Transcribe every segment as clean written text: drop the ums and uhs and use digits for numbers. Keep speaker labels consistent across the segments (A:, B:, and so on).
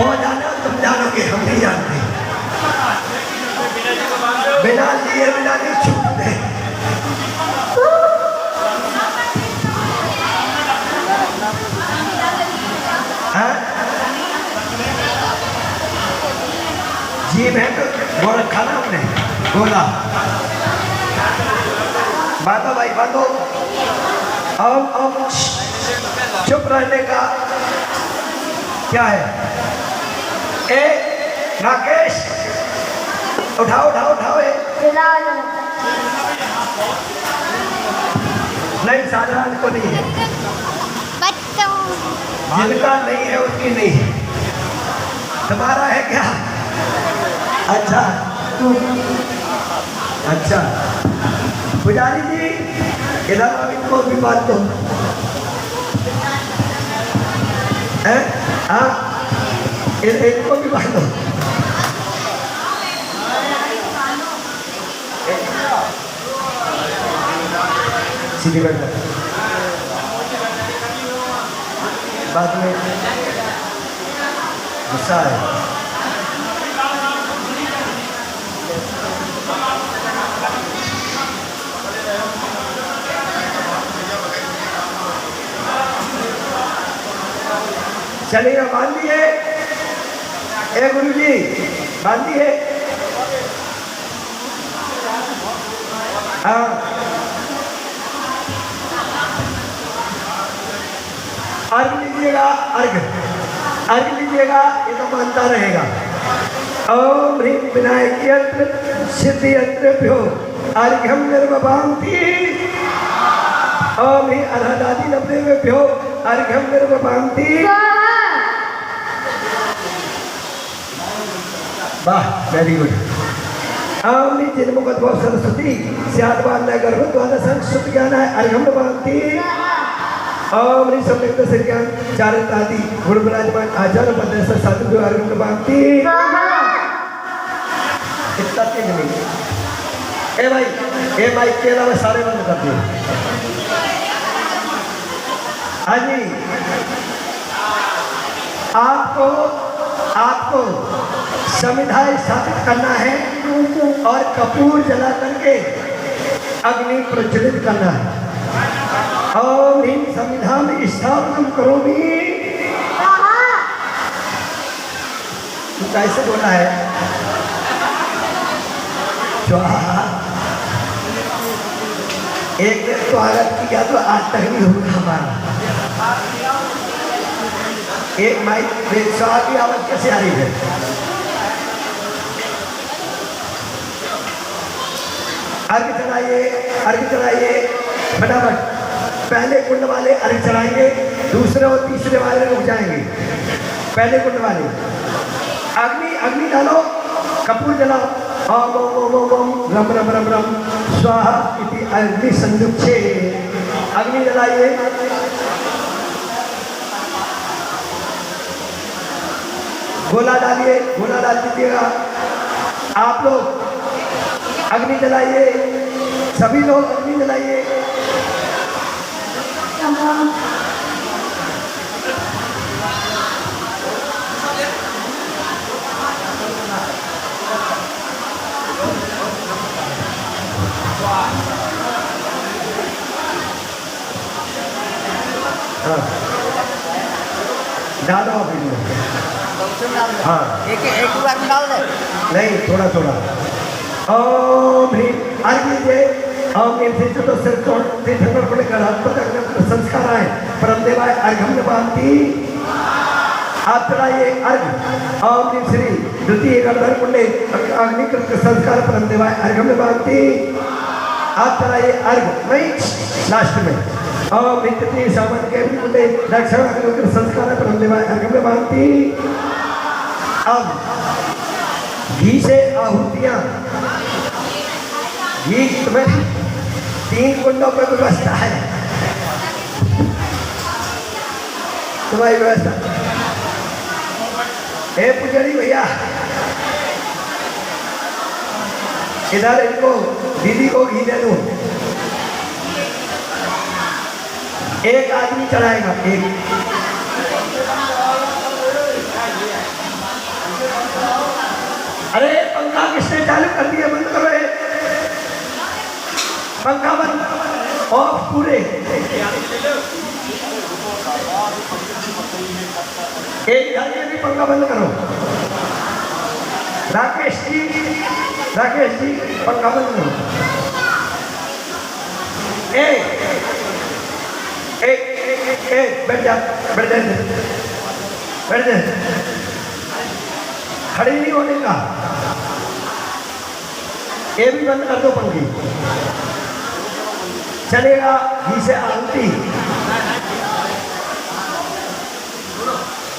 A: हो जाना तुम जानोगे, हम नहीं जानते। बिना लिए बिना नहीं छूटते। जीव है तो गोला खाना हमने, गोला बातो भाई बातो। अब चुप रहने का क्या है? ए राकेश उठाओ उठाओ उठाओ। नहीं साधारण को नहीं है, जिनका नहीं है उसकी नहीं है। तुम्हारा है क्या? अच्छा अच्छा पुजारी जी इधर अब इनको भी बात दो। हाँ इनको भी बात दो। सीधी बैठ बाद में गुस्सा है। चलिए बांध दिए। ए गुरु जी बांध दिए। हाँ अर्घ लीजिएगा, अर्घ लीजिएगा, ये तो मानता रहेगा। ओम ह्रीं विनायक यंत्र सिद्धि यंत्रेभ्यो अर्घ्यं निर्वभान्ति। ओम ह्रीं अर्हदादि नवदेवेभ्यो अर्घ्यं निर्वभान्ति। वाह वेरी गुड। ओम ह्रीं चिन्मुखोद्भव सरस्वती स्याद्वान्य गर्भद्वान संस्कृत ज्ञान अर्घ्यं निर्वभान्ति। ओम ह्रीं सम्यक्त सज्ञान चारितादि गुण विराजमान आचार्य पद साधु अर्घ्यं निर्वभान्ति। इतना तेज नहीं। ए भाई के अलावा सारे बंद कर दिए। हाँ जी आपको समिधा स्थापित करना है और कपूर जला करके अग्नि प्रज्वलित करना है। और इन समिधा में स्थापना करोगी। कैसे बोला है? एक दिन स्वागत किया तो आज तक नहीं होगा हमारा। एक माइक की आवाज कैसे आ रही है? अर्घ चढ़ाइए फटाफट। पहले कुंड वाले अर्घ चढ़ाएंगे, दूसरे और तीसरे वाले रुक जाएंगे। पहले कुंड वाले अग्नि डालो, कपूर जलाओ। ओम ओम ओम ओम रम रम रम रम स्वाहा इति अग्नि संयुक्षे। अग्नि जलाइए। गोला डालिए, गोला डाल दीजिएगा। आप लोग अग्नि जलाइए, सभी लोग अग्नि जलाइए। डालो अभी। हाँ एक बार में डाल दे। नहीं थोड़ा थोड़ा। ओम ह्रीं अर्घ लीजिए। ओम ह्रीं तो सिर तोड़ तीर्थंकर संस्कार आए परम देवाय अर्घ्यं निर्वभान्ति। आप चढ़ाइए अर्घ। ओम ह्रीं श्री द्वितीय गणधर कुंडे अग्निकृत संस्कार परम देवाय अर्घ्यं निर्वभान्ति। आप चढ़ाइए अर्घ। नहीं लास्ट में ओम ह्रीं तृतीय सामान्य के कुंडे दक्षिण अग्निकृत संस्कार परम देवाय अर्घ्यं निर्वभान्ति। अब घी से आहुतियां, घी तुम्हें 3 कुंडों पर व्यवस्था है। तुम्हारी व्यवस्था। हे पुजारी भैया इधर इनको दीदी को घी दे दो। एक आदमी चढ़ाएगा, एक पूरे एक जाइए भी पंखा बंद करो। राकेश जी पंखा बंद करो। बैठ जा खड़े नहीं होने का। ये भी बंद कर दो पंखी। चलेगा घी से आरती।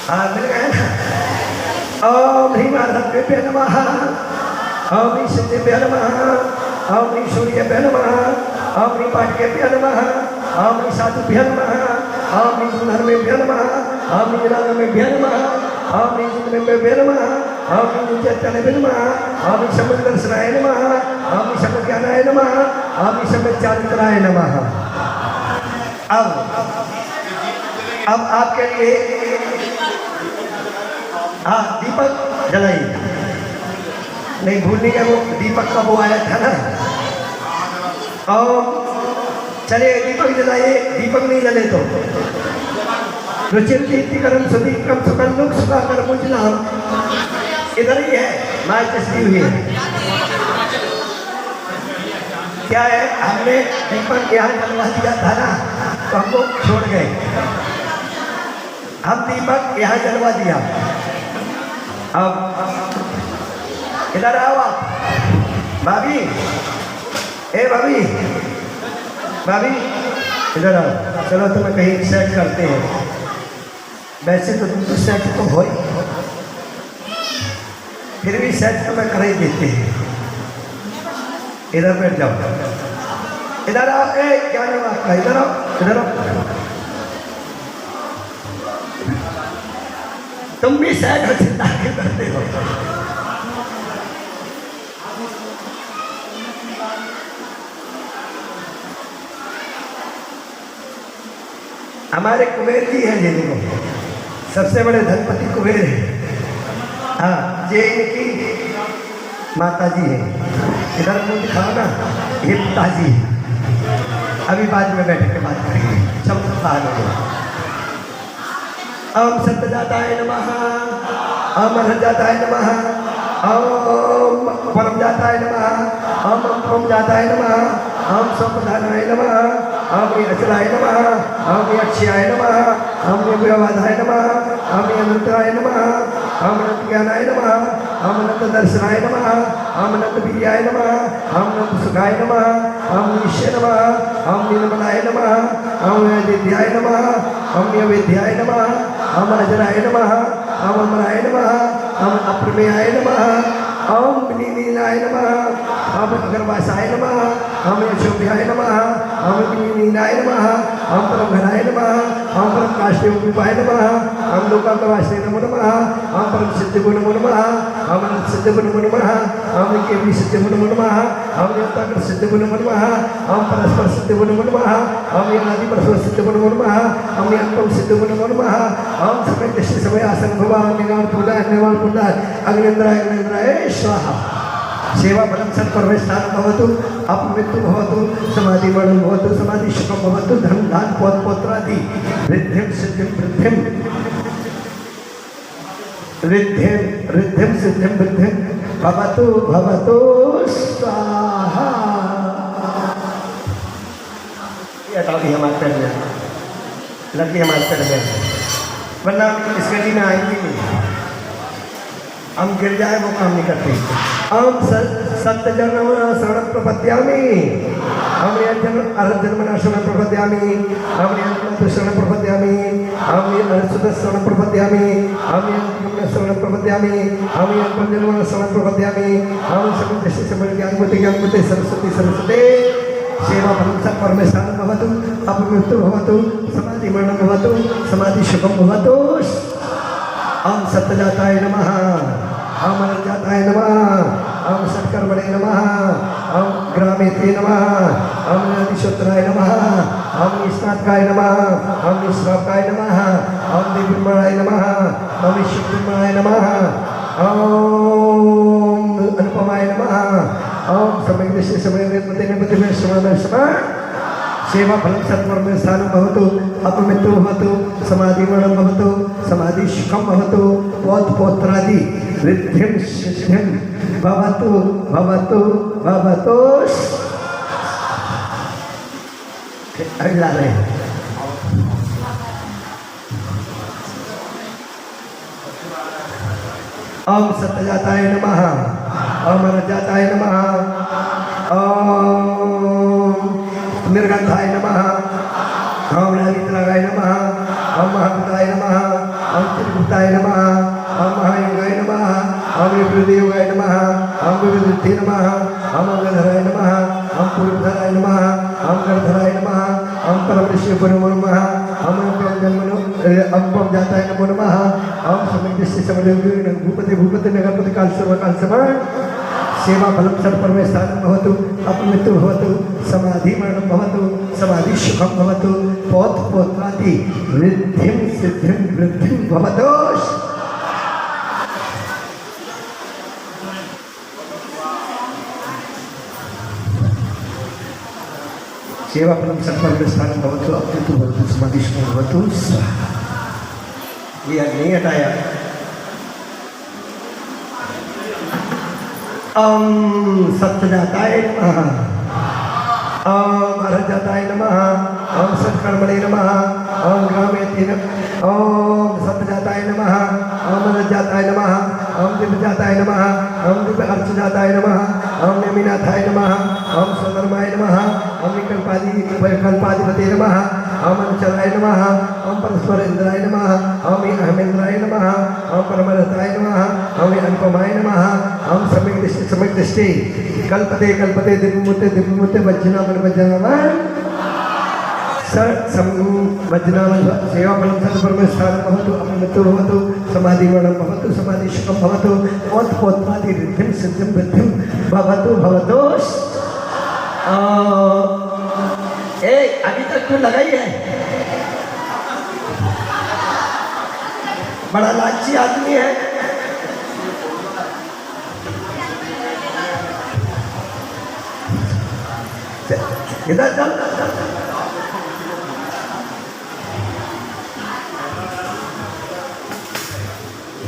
A: हाँ मिल गए ना। ओम ह्रीं माधव्येभ्यो नमः, ओम ह्रीं सिद्धेभ्यो नमः, ओम ह्रीं सूर्येभ्यो नमः, ओम ह्रीं पाटकेभ्यो नमः, ओम ह्रीं साधुभ्यो नमः, ओम ह्रीं धर्मेभ्यो नमः, ओम ह्रीं जनार्दनेभ्यो नमः, ओम ह्रीं जिनेभ्यो नमः, ओम ह्रीं चैतन्येभ्यो नमः, ओम ह्रीं समदर्शनाय नमः, ओम ह्रीं समज्ञानाय नमः, ओम ह्रीं समचारित्राय नमः। अब आपके लिए हाँ दीपक जलाइए। नहीं भूलने का वो दीपक का वो आया था ना। और चलिए दीपक जलाइए। दीपक नहीं जले तो रुचिरम सुदीपम सुकंदुक सुखाकर मुझला इधर ही है। माचिस दी हुई है। क्या है हमने दीपक यहाँ जलवा दिया था ना तो हमको छोड़ गए। हम दीपक यहाँ जलवा दिया। अब इधर आओ आप भाभी। ए भाभी इधर आओ। चलो तुम्हें कहीं सेट करते हैं। वैसे तो तुम तो सेट तो हो ही, फिर भी सेट तो मैं कर ही देते हैं। इधर बैठ जाओ। इधर आओ। ए क्या नाम आपका? इधर आओ। तुम भी शायद हो चिंता क्यों करते हो? हमारे कुबेर जी हैं जिनको सबसे बड़े धनपति कुबेर है। हाँ ये इनकी माता जी है। इधर मुझे दिखाओ ना। ये पिताजी है। अभी बाद में बैठ के बात करेंगे। चमत्कार हो। ओम सत्यजाताय नमः, ओम अनहजाताय नमः, ओम परमजाताय नमः, ओम परमजाताय नमः, ओम संप्रदानाय नमः, ओम अचलाय नमः, ओम अक्षयाय नमः, ओम व्यवाधाय नमः, ओम अनंताय नमः, ओम अनंत ज्ञानाय नमः, ओम अनंत दर्शनाय नमः, ओम अनंत वीर्याय नमः, ओम अनंत सुखाय नमः, ओम ईश्वर नमः, ओम निर्मलाय नमः, ओम अदित्याय नमः, ओम अविद्याय नमः, ओम अजराय नमः, ओम अमराय नमः, ओम अप्रमेयाय नमः, ओम विनीलाय नमः, ओम अगरवासाय नमः, ओम यशोभ्याय नमः, ओम विनीलाय नमः, ओम परमघनाय नमः, ओम परम काष्ठेय नमः, ओम लोकांतवासिने नमो नमः, ओम परम सिद्धे नमो नमः, ओम अनंत सिद्धे नमो नमः, ओम केवली सिद्धे नमो नमः, ओम योताकर सिद्धे नमो नमः, ओम परस्पर सिद्धे नमो नमः, ओम अनादि परस्पर सिद्धे नमो नमः, ओम अंतम सिद्धे नमो नमः, ओम समय दृष्टि समय आसन भवान निगाम पूजा निवाल पूजा अग्निन्द्राय स्वाहा। सेवा फलं सत्कर्मस्थानं भवतु, अपमृत्यु भवतु, समाधिमरणं भवतु, समाधिशुकं भवतु, धनं दान पौत्रादि वृद्धिं सिद्धिं सिद्धिं वृद्धिं भवतु स्वाहा। ये हटाओ हमारे पैर में लगी हमारे पैर में, वरना इस गली में आएंगे नहीं। हम गिर जाए वो काम नहीं करते। हम सत्यजन्म शरण प्रपद्यामि, हम अर्जन्मना शरण प्रपद्यामि, हम शरण प्रपद्यामि, हम सुध शरण प्रपद्यामि, हम शरण प्रपद्यामि, हम जन्म शरण प्रपद्यामि, हम समुद्र समर ज्ञानमति सरस्वती सेवा फलं परमेश्वरं भवतु, अपमृत्यु भवतु, समाधिमरणं भवतु, समाधिशुकं भवतु। ओम सत्यजाताय नमः, ओम अनंतजाताय नमः, ओम सत्कर्मणे नमः, ओम ग्रामेते नमः, ओम नदीशोत्राय नमः, ओम निष्णात्काय नमः, ओम निष्णात्काय नमः, ओम देवीर्मणाय नमः, ओम ईश्वरमणाय नमः, ओम अनुपमाय नमः, ओम समय दृष्टि समय निर्मते निर्मते में सेवाफलं सत्कर्म स्थानं भवतु अपमृत्युः भवतु समाधिमरणं भवतु समाधिसुखं भवतु पौत्रपौत्रादि वृद्धिं सिद्धिं भवतु भवतु भवतु। अगला रहे ओम सत्यजाताय नमः ओम रजताय नमः ओम निर्गंधाय नमः ओम ललिताय नमः ओम महाभूताय नमः ओम त्रिभुताय नमः ओम महायोगाय नमः ओम विप्रदेवाय नमः ओम विविधे नमः ओम गंधराय नमः ओम पूर्वधराय नमः ओम गर्धराय नमः ओम परमशिव नमो नमः ओम अम्बम जाताय नमो नमः ओम समितिश्च समदेव भूपति भूपति नगरपति काल समय सेवाफलं सत्कर्म स्थानं भवतु अपमृत्युः भवतु समाधिमरणं भवतु समाधिसुखं भवतु पौत्रपौत्रादि वृद्धिं सिद्धिं वृद्धिं भवतु। सेवाफलं सत्कर्म स्थानं भवतु अपमृत्युः भवतु समाधिसुखं भवतु। ये नहीं हटाया। ओम सत्यजाताय नमः ओम अरहजाताय नमः ओम सत्कर्मणे नमः ओम ग्रामेति नमः ओम सत्यजाताय नमः ओम अरहजाताय नमः ओम दिव्यजाताय नमः ओम दिव्य अर्चजाताय नमः ओम नेमिनाथाय नमः ओम स्वधर्माय नमः ओम विकल्पाधिपते नमः ओम अनुचराय नमः ओम परस्परेन्द्राय नमः ओम अहमेन्द्राय नमः ओम परमरताय नमः ओम अनुपमाय नमः ओम सम्यक दृष्टि कल्पते कल्पते दिव्यमूर्ते वज्रनामन वज्रनामन सेवाफलं सत्कर्म स्थानं भवतु अपमृत्युः भवतु समाधिमरणं भवतु समाधिसुखं भवतु पौत्रपौत्रादि वृद्धिं सिद्धिं वृद्धिं भवतु भवतु। अभी तक तो लगाई है, बड़ा लालची आदमी है। इधर चल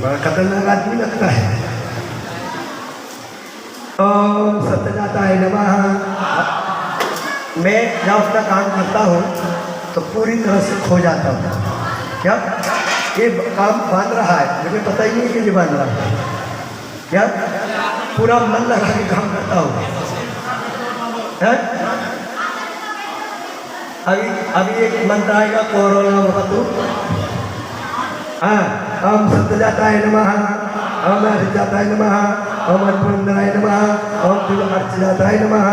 A: बड़ा खतरनाक आदमी लगता है। ओम सत्यजाताय नमः। मैं जब अपना काम करता हूँ तो पूरी तरह से खो जाता हूँ। क्या ये काम बांध रहा है, मुझे पता ही नहीं कि ये बांध रहा है। क्या पूरा मन लगा के काम करता हूँ। अभी एक मंत्र आएगा कोरोना भवतु। ओम सत्यजाताय नमः ओम अरहजाताय नमः ओम अनुपमराय नमः ओम दिव्यार्चजाताय नमः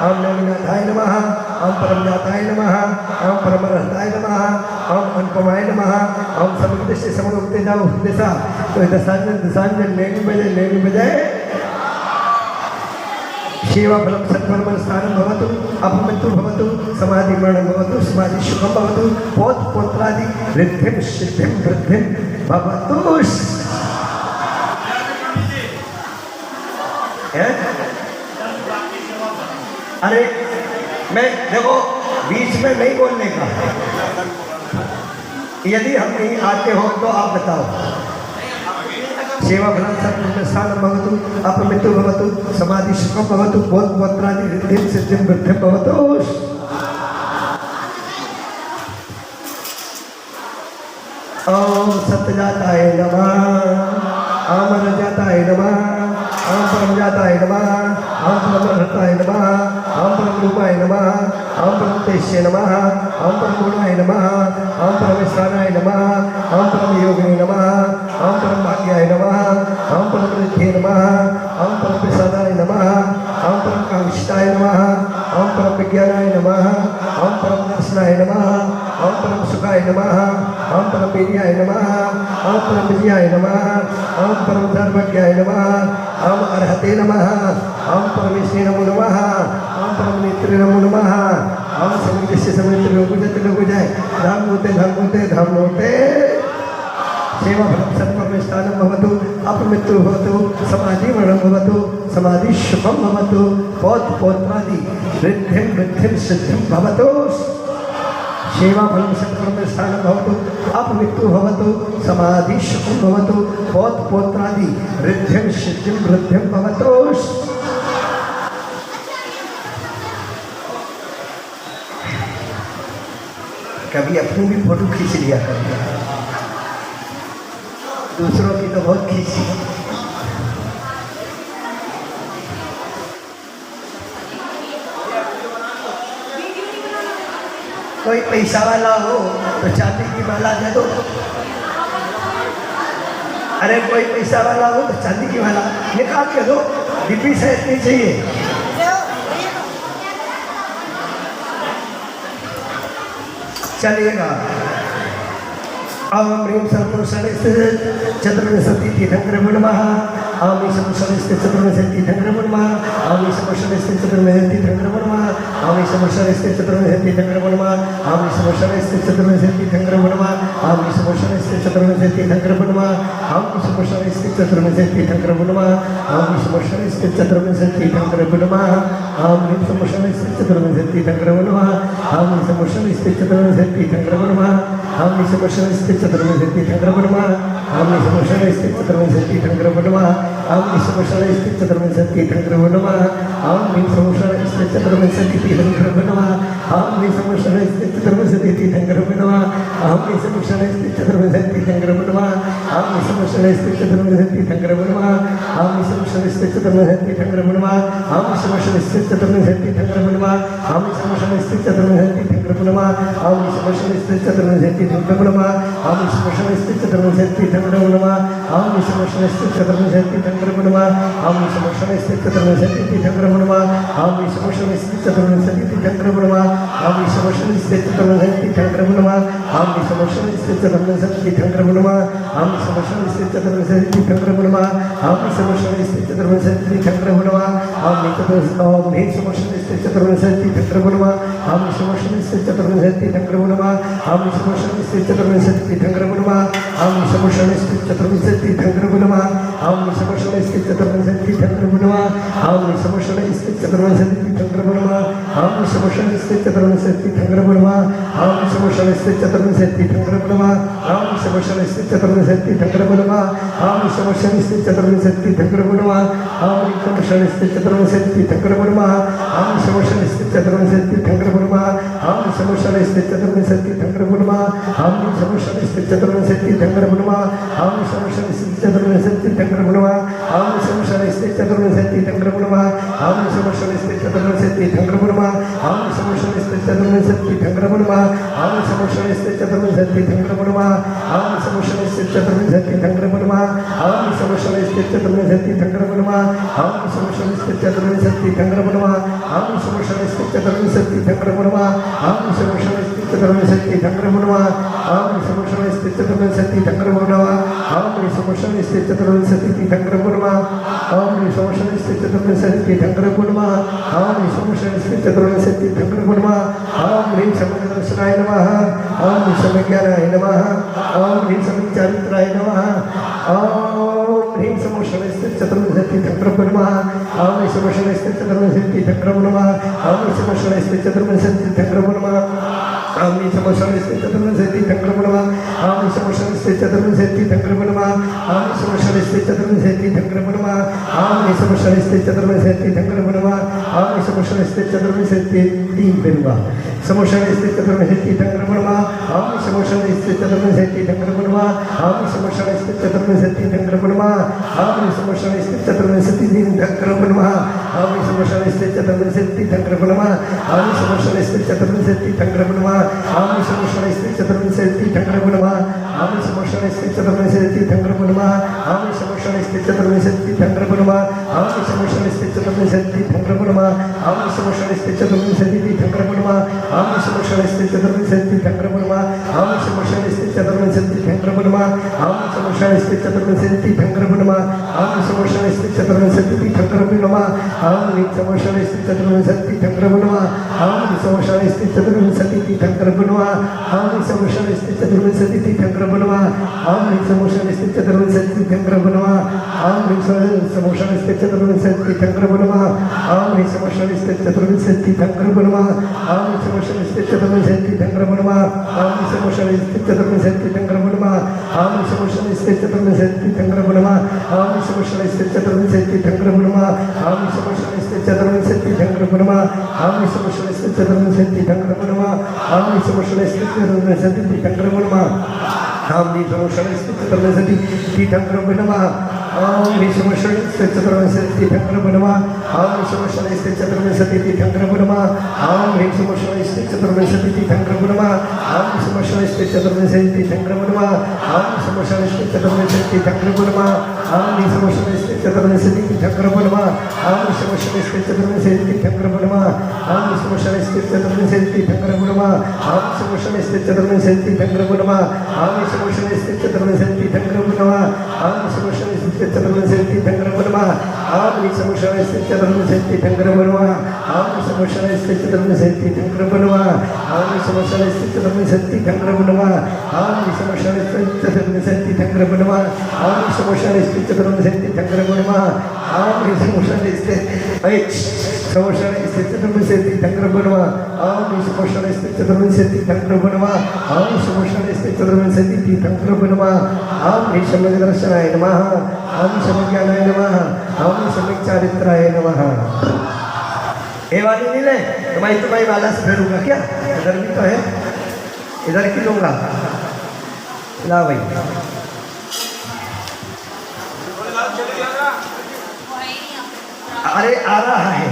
A: ओम नमिनाथाय नमः ओम परमजाताय नमः ओम परमरहताय नमः ओम अनुपमाय नमः ओम समितिश्च समलोक्ते जाओ दिशा तो दशांजन नेमि बजाए। सेवाफलं सत्कर्म स्थानं भवतु अपमृत्युः भवतु समाधिमरणं भवतु समाधिसुखं भवतु पौत्रपौत्रादि वृद्धिं सिद्धिं वृद्धिं भवतु। अरे मैं देखो बीच में नहीं बोलने का, यदि हम नहीं आते हो तो आप बताओ। सेवाफलं सत्कर्म स्थानं भवतु अपमृत्युः भवतु समाधिसुखं भवतु पौत्रपौत्रादि वृद्धिं सिद्धिं वृद्धिं भवतु। ओम सत्यजाताय नमः ओम अरहजाताय नमः ओम परमजाताय नमः ओम परमरहताय नमः ओम परमरूपाय नमः ओम परमतेजसे नमः ओम परमगुणाय नमः ओम परमेश्वराय नमः ओम परमयोगिने नमः ओम परमभाग्याय नमः ओम परमनिधये नमः ओम परमप्रसादाय नमः ओम परमकांक्षिताय नमः ओम परमविज्ञानाय नमः ओम परमदर्शनाय नमः ओम परमसुखाय नमः ओम परमवीर्याय नमः ओम परमविजयाय नमः ओम परमधर्मज्ञाय नमः ओम अर्हते नमः ओम परमेश्वरे नमो नमः ओम परमनेत्रे नमो नमः ओम समितिश्च समिति लोग जाए धाम होते। सेवाफलं सत्कर्म स्थानं भवतु अपमृत्युः भवतु समाधिमरणं भवतु समाधिसुखं भवतु पौत्रपौत्रादि वृद्धिं सिद्धिं भवतु। सेवाफलं संक्रमणस्थानं भवतु अपमृत्यु भवतु समाधिशुकं भवतु पौत्रादि वृद्धिं सिद्धिं वृद्धिं भवतु। कभी अपनी भी फोटो खींच लिया करिए, दूसरों की तो बहुत खींची। कोई पैसा वाला हो तो चांदी की माला दे दो। अरे कोई पैसा वाला हो तो चांदी की माला निकाल के दो, डिब्बी से नहीं चाहिए। चलिएगा। ओम ह्रीं सर्वपुरुषाणस्ते चतुर्विंशति तीर्थंकरं नमः। ओम ईशपुरुषाणस्ते चतुर्विंशति तीर्थंकरं नमः। ओम ईशपुरुषाणस्ते चतुर्विंशति तीर्थंकरं नमः। ओम ईशपुरुषाणस्ते चतुर्विंशति तीर्थंकरं नमः। ओम ईशपुरुषाणस्ते चतुर्विंशति तीर्थंकरं नमः। ओम ईशपुरुषाणस्ते चतुर्विंशति तीर्थंकरं नमः। ओम ईशपुरुषाणस्ते चतुर्विंशति तीर्थंकरं नमः। ओम ईशपुरुषाणस्ते चतुर्विंशति तीर्थंकरं नमः। ओम ईशपुरुषाणस्ते चतुर्विंशति तीर्थंकरं नमः। ओम ईशपुरुषाणस्ते चतुर्विंशति तीर्थंकरं नमः। ओम ईशपुरुषाणस्ते चतुर्विंशति तीर्थंकरं नमः। ओम ईशपुरुषाणस्ते चतुर्विंशति तीर्थंकरं नमः। ओम ईशपुरुषाणस्ते चतुर्विंशति तीर्थंकरं नमः। ओम ईशपुरुषाणस्ते चतुर्विंशति तीर्थंकरं नमः। ओम ईशपुरुषाणस्ते चतुर्विंशति तीर्थंकरं नमः। ओम ईशपुरुषाणस्ते चतुर्विंशति तीर्थंकरं नमः। ओम ईशपुरुषाणस्ते चतुर्विंशति तीर्थंकरं नमः। ओम ईशपुरुषाणस्ते चतुर्विंशति तीर्थंकरं नमः। ओम ईशपुरुषाणस्ते चतुर्विंशति तीर्थंकरं नमः। ओम ईशपुरुषाणस्ते चतुर्विंशति तीर्थंकरं नमः। ओम ईशपुरुषाणस्ते चतुर्विंशति तीर्थंकरं नमः। ओम ईशपुरुषाणस्ते चतुर्विंशति तीर्थंकरं नमः। ओम ईशपुरुषाणस्ते चतुर्विंशति तीर्थंकरं नमः। ओम ईशपुरुषाणस्ते चतुर्विंशति तीर्थंकरं नमः। ओम ईशपुरुषाणस्ते चतुर्विंशति तीर्थंकरं नमः। ओम ईशपुरुषाणस्ते चतुर्विंशति तीर्थंकरं नमः। ओम ईशपुरुषाणस्ते चतुर्विंशति तीर्थंकरं नमः। ओम ईशपुरुषाणस्ते चतुर्विंशति तीर्थंकरं नमः। ओम ईशपुरुषाणस्ते चतुर्विंशति तीर्थंकरं नमः। ओम ईशपुरुषाणस्ते चतुर्विंशति तीर्थंकरं नमः। ओम ईशपुरुषाणस्ते चतुर्विंशति तीर्थंकरं नमः। ओम ईशपुरुषाणस्ते चतुर्विंशति तीर्थंकरं नमः। ओम ईशपुरुषाणस्ते चतुर्विंशति तीर्थंकरं नमः। ओम ईशपुरुषाणस्ते चतुर्विंशति तीर्थंकरं नमः। ओम ईशपुरुषाणस्ते चतुर्विंशति तीर्थंकरं नमः। ओम ईशपुरुषाणस्ते चतुर्विंशति तीर्थंकरं नमः। ओम ईशपुरुषाणस्ते चतुर्विंशति तीर्थंकरं नमः। ओम ईशपुरुषाणस्ते चतुर्विंशति तीर्थंकरं नमः। ओम ईशपुरुषाणस्ते चतुर्विंशति तीर्थंकरं नमः। ओम ईशपुरुषाणस्ते चतुर्विंशति तीर्थंकरं नमः। ओम ईशपुरुषाणस्ते चतुर्विंशति तीर्थंकरं नमः। ओम ईशपुरुषाणस्ते चतुर्विंशति तीर्थंकरं नमः। ओम ईशपुरुषाणस्ते चतुर्विंशति तीर्थंकरं नमः। ओम ईशपुरुषाणस्ते चतुर्विंशति तीर्थंकरं नमः। ओम ईशपुरुषाणस्ते चतुर्विंशति तीर्थंकरं नमः। ओम ईशपुरुषाणस्ते चतुर्विंशति तीर्थंकरं नमः। ओम ईशपुरुषाणस्ते चतुर्विंशति तीर्थंकरं नमः। ओम ईशपुरुषाणस्ते चतुर्विंशति तीर्थंकरं नमः। ओम ईशपुरुषाणस्ते चतुर्विंशति तीर्थंकरं नमः। ओम ईशपुरुषाणस्ते चतुर्विंशति तीर्थंकरं नमः। ओम ईशपुरुषाणस्ते चतुर्विंशति तीर्थंकरं नमः। ओम ईशपुरुषाणस्ते चतुर्विंशति तीर्थंकरं नमः। ओम ईशपुरुषाणस्ते चतुर्विंशति तीर्थंकरं नमः। ओम ईशपुरुषाणस्ते चतुर्विंशति तीर्थंकरं नमः। ओम ईशपुरुषाणस्ते चतुर्विंशति तीर्थंकरं नमः। ओम ईशपुरुषाणस्ते चतुर्विंशति तीर्थंकरं नमः। ओम ईशपुरुषाणस्ते चतुर्विंशति तीर्थंकरं नमः। ओम ह्रीं समदर्शनाय नमः। ओम समज्ञानाय नमः। ओम ह्रीं समचारित्राय नमः। ओम ह्रीं समोषणस्ते चतुर्विंशति तीर्थंकरं नमः। ओम ईशपुरुषाणस्ते चतुर्विंशति तीर्थंकरं नमः। ओम ईशपुरुषाणस्ते चतुर्विंशति तीर्थंकरं नमः। ओम ईशपुरुषाणस्ते चतुर्विंशति तीर्थंकरं नमः। ओम ईशपुरुषाणस्ते चतुर्विंशति तीर्थंकरं नमः। ओम ईशपुरुषाणस्ते चतुर्विंशति तीर्थंकरं नमः। ओम ईशपुरुषाणस्ते चतुर्विंशति तीर्थंकरं नमः। ओम ईशपुरुषाणस्ते चतुर्विंशति तीर्थंकरं नमः। समोषणस्ते चतुर्विंशति तीर्थंकरं नमः। ओम ईशपुरुषाणस्ते चतुर्विंशति तीर्थंकरं नमः। ओम ईशपुरुषाणस्ते चतुर्विंशति तीर्थंकरं नमः। ओम ईशपुरुषाणस्ते चतुर्विंशति तीर्थंकरं नमः। ओम ईशपुरुषाणस्ते चतुर्विंशति तीर्थंकरं नमः। ओम ईशपुरुषाणस्ते चतुर्विंशति तीर्थंकरं नमः। ओम ईशपुरुषाणस्ते चतुर्विंशति तीर्थंकरं नमः। ओम ईशपुरुषाणस्ते चतुर्विंशति तीर्थंकरं नमः। ओम ईशपुरुषाणस्ते चतुर्विंशति तीर्थंकरं नमः। ओम ईशपुरुषाणस्ते चतुर्विंशति तीर्थंकरं नमः। ओम ईशपुरुषाणस्ते चतुर्विंशति तीर्थंकरं नमः। ओम ईशपुरुषाणस्ते चतुर्विंशति तीर्थंकरं नमः। ओम ईशपुरुषाणस्ते चतुर्विंशति तीर्थंकरं नमः। ओम ईशपुरुषाणस्ते चतुर्विंशति तीर्थंकरं नमः। ओम ईशपुरुषाणस्ते चतुर्विंशति तीर्थंकरं नमः। ओम ईशपुरुषाणस्ते चतुर्विंशति तीर्थंकरं नमः। ओम ईशपुरुषाणस्ते चतुर्विंशति तीर्थंकरं नमः। ओम ईशपुरुषाणस्ते चतुर्विंशति तीर्थंकरं नमः। ओम ईशपुरुषाणस्ते चतुर्विंशति तीर्थंकरं नमः। Om Hrim Samoshalisthi Chaturvinshati Thangrava Namaha. Om Hrim Samoshalisthi Chaturvinshati Thangrava Namaha. Om Hrim Samoshalisthi Chaturvinshati Thangrava Namaha. Om Hrim Samoshalisthi Chaturvinshati Thangrava Namaha. Om Hrim Samoshalisthi Chaturvinshati Thangrava Namaha. Om Hrim Samoshalisthi Chaturvinshati Thangrava Namaha. Om Hrim Samoshalisthi Chaturvinshati Thangrava Namaha. Om Hrim Samoshalisthi Chaturvinshati Thangrava Namaha. Om Hrim Samoshalisthi Chaturvinshati Thangrava Namaha. Om Hrim Samoshalisthi Chaturvinshati Thangrava Namaha. Om Hrim Samoshalisthi Chaturvinshati Thangrava Namaha. Om Hrim Samoshalisthi Chaturvinshati Thangrava Namaha. Om Hrim Samoshalisthi Chaturvinshati Thangrava Namaha. Om Hrim Samoshalisthi Chaturvinshati Thangrava Namaha. Om Hrim Samoshalisthi Chaturvinshati Thangrava Namaha. Om Hrim Samoshalisthi Chaturvinshati Thangrava Namaha. Om Hrim Samoshalisthi Chaturvinshati Thangrava Namaha. Om Hrim Samoshalisthi Chaturvinshati Thangrava Namaha. Om Hrim Samoshalisthi Chaturvinshati Thangrava Namaha. Om Hrim Samoshalisthi Chaturvinshati Thangrava Namaha. Om Hrim Samoshalisthi Chaturvinshati Thangrava Namaha. Om Hrim Samoshalisthi Chaturvinshati Thangrava Namaha. Om Hrim Samoshalisthi Chaturvinshati Thangrava Namaha. Om Hrim Samoshalisthi Chaturvinshati Thangrava Namaha. Om Hrim Samoshalisthi Chaturvinshati Thangrava Namaha. Om Hrim Samoshalisthi Chaturvinshati Thangrava Namaha. Om Hrim Samoshalisthi Chaturvinshati Thangrava Namaha. Om Hrim Samoshalisthi Chaturvinshati Thangrava Namaha. Om Hrim Samoshalisthi Chaturvinshati Thangrava Namaha. Om Hrim Samagdarshanaaya Namaha. Om Samagyanaya Namaha. Om Samagcharitraya Namaha. ये वाली नहीं ले तुम्हारी वाला से फेरूंगा क्या? इधर भी तो है, इधर की लूंगा। ला भाई अरे आ रहा है,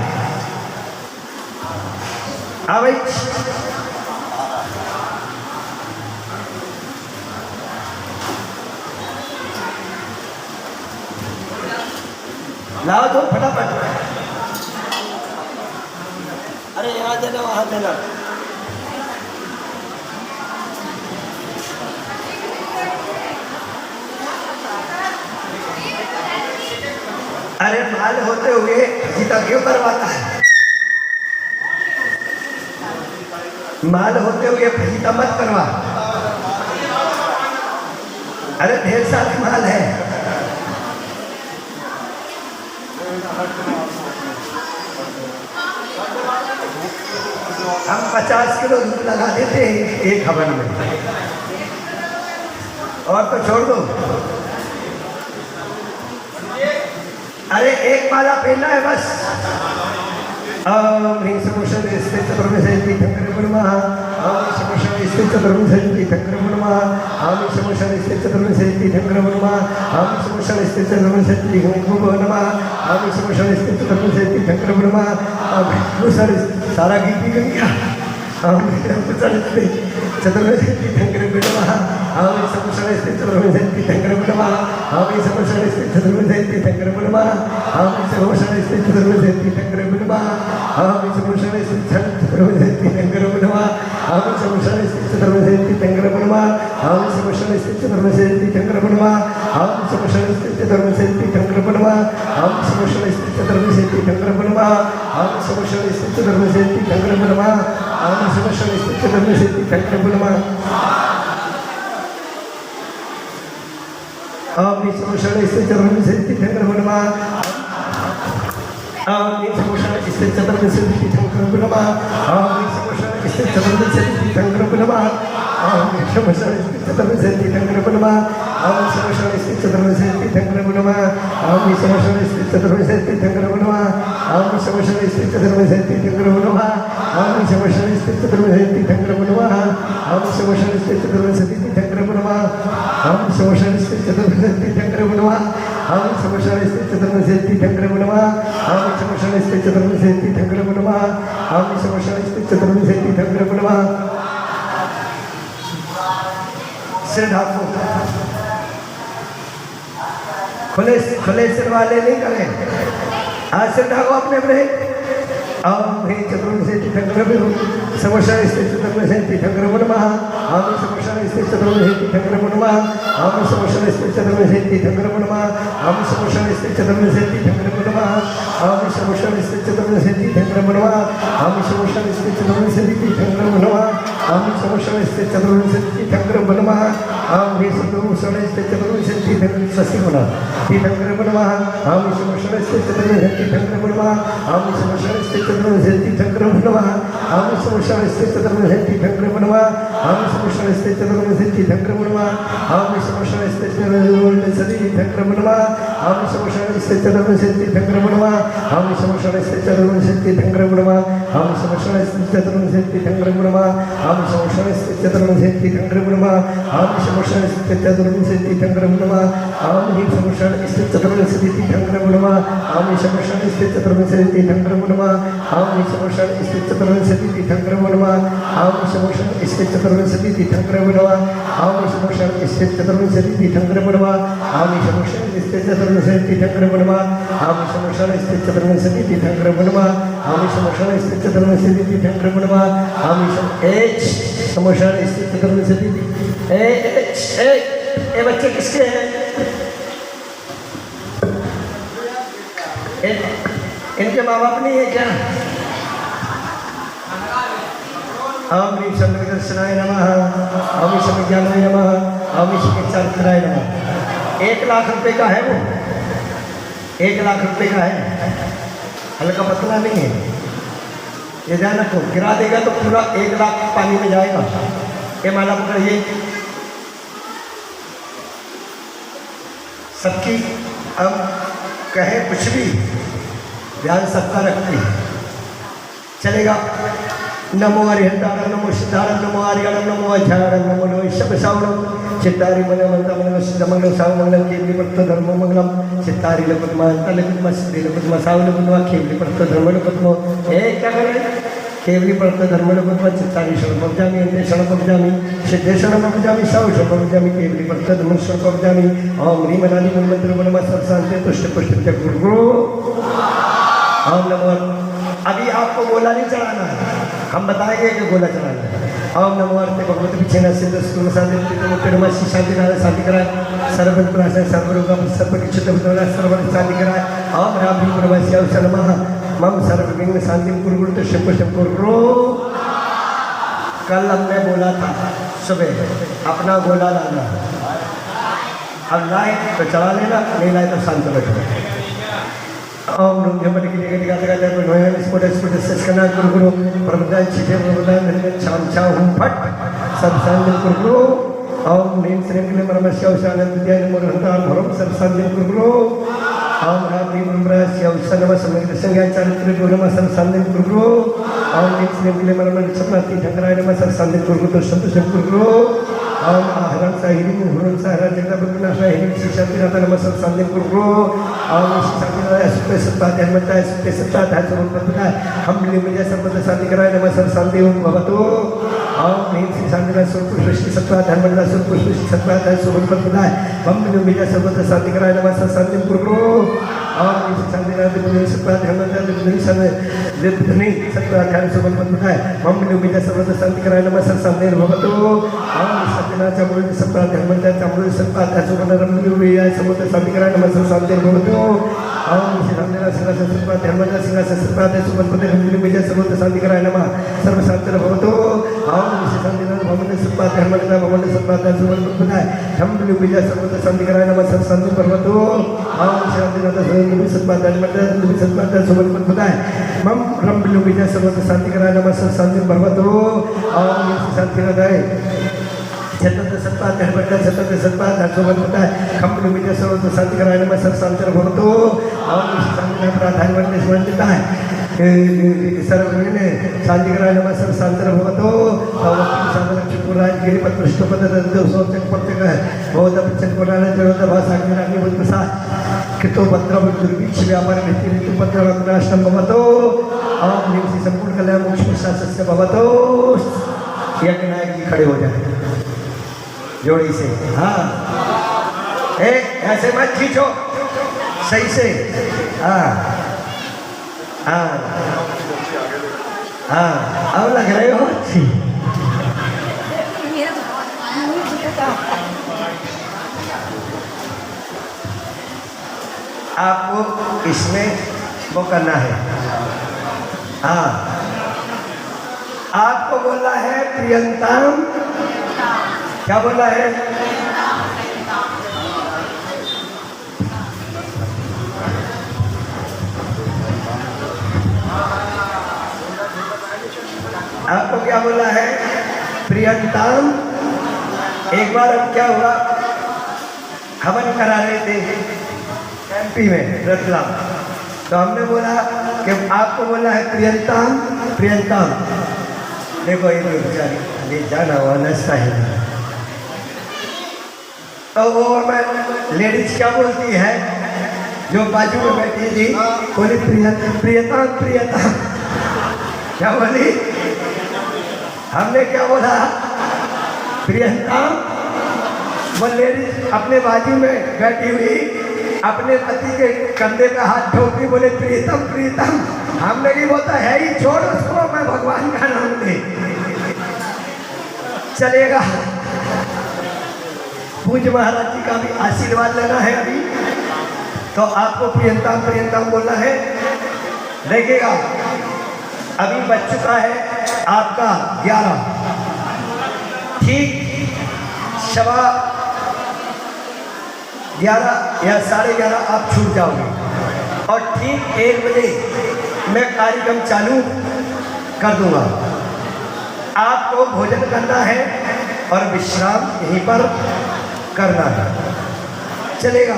A: आ भाई लाओ तो फटाफट। अरे यहाँ देना वहाँ देना। अरे माल होते हुए जीता क्यों करवाता है? माल होते हुए फजीता मत करवा। अरे ढेर सारा माल है। हम 50 किलो दूध लगा देते हैं एक हवन में, और तो छोड़ दो। अरे एक माला पहनना है बस। Om Hrim Samoshalisthi Chaturvinshati Thangrava Namaha. Om Hrim Samoshalisthi Chaturvinshati Thangrava Namaha. Om Hrim Samoshalisthi Chaturvinshati Thangrava Namaha. Om Hrim Samoshalisthi Chaturvinshati Thangrava Namaha. Om Hrim Samoshalisthi Chaturvinshati Thangrava Namaha. Om Hrim Samoshalisthi सारा गीत भी gun गया। Om Hrim Samoshalisthi Chaturvinshati Thangrava Namaha. Om Hrim Samoshalisthi Chaturvinshati Thangrava Namaha. Om Hrim Samoshalisthi Chaturvinshati Thangrava Namaha. Om Hrim Samoshalisthi Chaturvinshati Thangrava Namaha. Om Hrim Samoshalisthi Chaturvinshati Thangrava Namaha. Om Hrim Samoshalisthi Chaturvinshati Thangrava Namaha. Om Hrim Samoshalisthi Chaturvinshati Thangrava Namaha. Om Hrim Samoshalisthi Chaturvinshati Thangrava Namaha. Om Hrim Samoshalisthi Chaturvinshati Thangrava Namaha. Om Hrim Samoshalisthi Chaturvinshati Thangrava Namaha. Om Hrim Samoshalisthi Chaturvinshati Thangrava Namaha. Om Hrim Samoshalisthi Chaturvinshati Thangrava Namaha. Om Hrim Samoshalisthi Chaturvinshati Thangrava Namaha. Om Hrim Samoshalisthi Chaturvinshati Thangrava Namaha. Om Hrim Samoshalisthi Chaturvinshati Thangrava Namaha. Om Hrim Samoshalisthi Chaturvinshati Thangrava Namaha. Om Hrim Samoshalisthi Chaturvinshati Thangrava Namaha. Om Hrim Samoshalisthi Chaturvinshati Thangrava Namaha. Om Hrim Samoshalisthi Chaturvinshati Thangrava Namaha. Om Hrim Samoshalisthi Chaturvinshati Thangrava Namaha. Om Hrim Samoshalisthi Chaturvinshati Thangrava Namaha. Om Hrim Samoshalisthi Chaturvinshati Thangrava Namaha. Om Hrim Samoshalisthi Chaturvinshati Thangrava Namaha. Om Hrim Samoshalisthi Chaturvinshati Thangrava Namaha. सिर ढाको, खुले खुले सिर वाले नहीं करें। आज सिर ढाको अपने अपने। Om Hrim Chaturvinshati Thangrava Samoshalisthi Chaturvinshati Thangrava Namaha. Om Hrim Samoshalisthi Chaturvinshati Thangrava Namaha. Om Hrim Samoshalisthi Chaturvinshati Thangrava Namaha. Om Hrim Samoshalisthi Chaturvinshati Thangrava Namaha. Om Hrim Samoshalisthi Chaturvinshati Thangrava Namaha. Om Hrim Samoshalisthi Chaturvinshati Thangrava Namaha. Om Hrim Samoshalisthi Chaturvinshati Thangrava Namaha. आम ह्रीं चतुर्मुषणे तीर्थंकरं स्वस्ति नमः तीर्थंकरं नमः आम ईश्वरमुषणे तीर्थंकरं नमः आम ईश्वरमुषणे तीर्थंकरं नमः आम ईश्वरमुषणे तीर्थंकरं नमः आम ईश्वरमुषणे तीर्थंकरं नमः आम ईश्वरमुषणे तीर्थंकरं नमः आम ईश्वरमुषणे तीर्थंकरं नमः आम ईश्वरमुषणे तीर्थंकरं नमः आम ईश्वरमुषणे तीर्थंकरं नमः आम ईश्वरमुषणे तीर्थंकरं नमः आम ईश्वरमुषणे तीर्थंकरं नमः आम ईश्वरमुषणे तीर्थंकरं नमः आम ईश्वरमुषणे तीर्थंकरं नमः आम ईश्वरमुषणे तीर्थंकरं नमः आम ईश्वरमुषणे तीर्थंकरं नमः आम ईश्वरमुषणे तीर्थंकरं नमः आम ईश्वरमुषणे तीर्थंकरं नमः आम ईश्वरमुषणे तीर्थंकरं नमः आम ईश्वरमुषणे तीर्थंकरं नमः आम ईश्वरमुषणे ये बच्चे किसके हैं? इनके माँ बाप नहीं है क्या? ओम ह्रीं शंकरदर्शनाय नमः ओम ईश्वरज्ञानाय नमः ओम ईश्वरचारित्राय नमः। 1 लाख रुपए का है वो, 1 लाख रुपए का है, हल्का पतला नहीं है। ये ध्यान रखो, गिरा देगा तो पूरा 1 लाख पानी में जाएगा। ये माला पकड़िए, सबकी अब कहे कुछ भी ध्यान सबका रखती है, चलेगा। नमो हरिहंताणं नमो सिद्धाणं नमो आर्याणं नमो अध्यारणं नमो नमः चित्तारी मंगल सिद्धमंगल सावमंगल केवली पत्त धर्म मंगलम चित्तारी लपद्मा तलपद्मा सिद्धि लपद्मा सावलपद्मा केवली पत्त धर्म लपद्मा। क्या करें? केवली पत्त धर्म लपद्मा चित्तारी शरणपजामि इंद्रिय शरणपजामि सिद्धे शरणपजामि साव शरणपजामि केवली पत्त धर्म शरणपजामि। ओम ह्रीं मनादि मंत्र नमः सर्वशांति तुष्ट पुष्ट गुरु ओम नमो। अभी आपको गोला नहीं चढ़ाना है, हम बताएंगे कि गोला चढ़ाना है। ओम नमो अर्थे भगवत पिछेना सिद्ध सुख शांति कराए शांति कराए सर्वप्राश सर्वरोग सर्वक्षित सर्व शांति कराए। ओम राम प्रवासी अवसर नमः मम सर्वविघ्न शांति कुरु तो शिव कुरु। कल हमने बोला था सुबह अपना गोला लाना, अब लाए तो चला लेना, नहीं लाए तो शांत बैठो। ओम नमो जपति की जगह गाते गाते नोया स्फुट स्फुट सस्कना गुरु प्रबुद्धाय छिटे प्रबुद्धाय छाम छाव हुम फट सब शांति गुरु। ओम नीम श्रीम के नमः शिवानंद विद्याय नमो हंतान भरम सब शांति गुरु। ओम राम ब्रह्म शिव नमः समग्र संज्ञा चारित्र गुरु नमः सब शांति गुरु। ओम नीम श्रीम के नमः सपना तीर्थंकराय नमः सब शांति गुरु तो संत गुरु। ओम आहरण साहिरी हुरन साहरा जगदबुना साहिरी शिशांतिनाथ नमः सब शांति गुरु। ओम शिशांतिनाथ सुप्ते सत्ता धर्मता सुप्ते सत्ता धर्म पत्ता हम लिमिजा सर्वद शांति कराय नमः सब शांति ओम भवतु। ओम ह्रीं शिशांतिनाथ सुरपुर सृष्टि सत्ता धर्मता सुरपुर सृष्टि सत्ता धर्म पत्ता हम लिमिजा सर्वद शांति कराय नमः सब शांति गुरु। ओम शिशांतिनाथ लिमिजा सत्ता धर्मता लिमिजा लिप्तनी सत्ता धर्म पत्ता हम लिमिजा सर्वद शांति कराय नमः सब शांति भवतु। ओम चामुंड सत्ता धर्मता चामुंड सत्ता धर्म समुद्र शांति कराय नमः सब शांति भवतु। ओम सिंहासना सिंहासन सत्ता धर्मता सिंहासन सत्ता सुमनपते विजय समुद्र शांति कराय नमः सर्व शांति भवतु। ओम सिंहासना भवन सत्ता धर्मता भवन सत्ता सुमनपते हम विजय समुद्र शांति कराय नमः सब शांति भवतु। ओम सिंहासना सत्ता धर्मता सत्ता सुमनपते मम ब्रह्म विजय समुद्र शांति कराय नमः सब शांति भवतु। ओम सिंहासना छत्र सत्ता धर्मता छत्र सत्ता धर्मता खम विजय सर्व शांति कराय नमः सब शांति भवतु। ओम शांति प्राधान्य वंदे स्मरणता है सर्वने शांति कराय नमः सब शांति भवतु। सावस्ति साधन चुपुराज गिरिपत पृष्ठपद दो सोचक पत्रक बहुत बच्चन पुराण जड़ोद भाषा के रानी बुद्ध प्रसाद कृतो पत्र दुर्भिक्ष व्यापार नीति ऋतु पत्र रत्नाश्रम भवतु। ओम निवसी संपूर्ण कल्याण मोक्ष शास्त्र भवतु। यज्ञ नायक जी खड़े हो जाए जोड़ी से। हाँ ऐसे मत खींचो, सही से। हाँ हाँ हाँ अब लग रहे हो अच्छी। आपको इसमें वो करना है। हाँ आपको बोलना है प्रियंतम। क्या बोला है? क्या बोला है? प्रियंताम। एक बार अब क्या हुआ, हवन करा रहे थे एमपी में रतलाम, तो हमने बोला कि आपको बोला है प्रियंताम प्रियंताम। देखो ये बेचारी ले जाना हुआ नशा है। तो वो मैं लेडीज क्या बोलती है जो बाजू में बैठी थी, बोली प्रियताम प्रियताम। क्या बोली? हमने क्या बोला? प्रियंताम। वो लेडीज अपने बाजू में बैठी हुई अपने पति के कंधे पे हाथ ठोक के बोले प्रीतम प्रीतम। हमने भी बोलता है ही छोड़ उसको, मैं भगवान का नाम ले चलेगा। पूज्य महाराज जी का भी आशीर्वाद लेना है अभी, तो आपको प्रियंताम प्रियंताम बोलना है। देखिएगा अभी बज चुका है आपका 11, ठीक 11:15 या 11:30 आप छूट जाओगे, और ठीक 1 बजे मैं कार्यक्रम चालू कर दूंगा। आपको भोजन करना है और विश्राम यहीं पर करना है, चलेगा?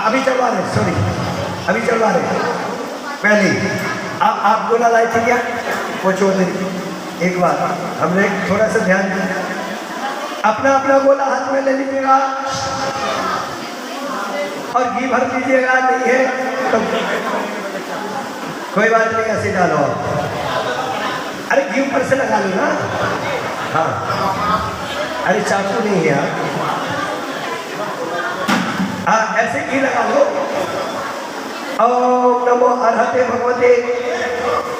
A: अभी चलवा रहे, सॉरी अभी चलवा रहे। पहले आप गोला लाए थे क्या? वो छोड़ दीजिए एक बार, हमने थोड़ा सा ध्यान दिया। अपना अपना गोला हाथ में ले लीजिएगा और घी भर लीजिएगा। नहीं है तो कोई बात नहीं, ऐसे डालो। अरे घी ऊपर से लगा लो ना। हाँ, अरे चाकू नहीं है यार। हाँ, ऐसे घी लगा लो। ओम नमो अरहते भगवते